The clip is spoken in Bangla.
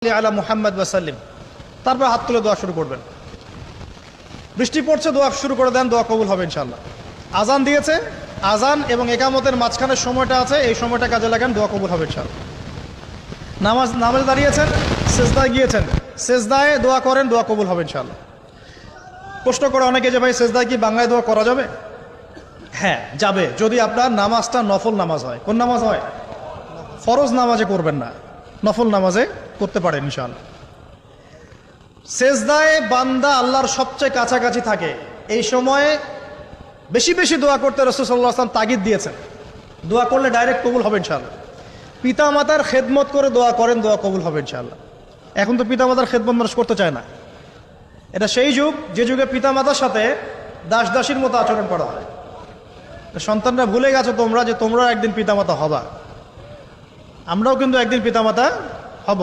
আলা মুহাম্মদ ওয়াসাল্লিম, তারপর হাত তুলে দোয়া শুরু করবেন। বৃষ্টি পড়ছে, দোয়া শুরু করে দেন, দোয়া কবুল হবে ইনশাআল্লাহ। আজান দিয়েছে, আজান এবং একামতের মাঝখানের সময়টা আছে, এই সময়টা কাজে লাগান, দোয়া কবুল হবে ইনশাআল্লাহ। নামাজে দাঁড়িয়েছেন, সেজদায় গিয়েছেন, সেজদায় দোয়া করেন, দোয়া কবুল হবে ইনশাআল্লাহ। প্রশ্ন করে অনেকে যে ভাই সেজদায় কি বাংলায় দোয়া করা যাবে? হ্যাঁ যাবে, যদি আপনার নামাজটা নফল নামাজ হয়। কোন নামাজ হয়? ফরজ নামাজে করবেন না, নফল নামাজে করতে পারেন ইনশাআল্লাহ। সেজদায় বান্দা আল্লাহর সবচেয়ে কাছাকাছি থাকে, এই সময়ে বেশি বেশি দোয়া করতে রাসূল সাল্লাল্লাহু আলাইহি ওয়াসাল্লাম তাগিদ দিয়েছেন। দোয়া করলে ডাইরেক্ট কবুল হবে ইনশাআল্লাহ। পিতা মাতার খেদমত করে দোয়া করেন, দোয়া কবুল হবে ইনশাআল্লাহ। এখন তো পিতা মাতার খেদমত মানুষ করতে চায় না। এটা সেই যুগ যে যুগে পিতা মাতার সাথে দাস দাসীর মতো আচরণ করা হয়। সন্তানরা ভুলে গেছো তোমরা যে তোমরা একদিন পিতামাতা হবা। আমরাও কিন্তু একদিন পিতামাতা হব।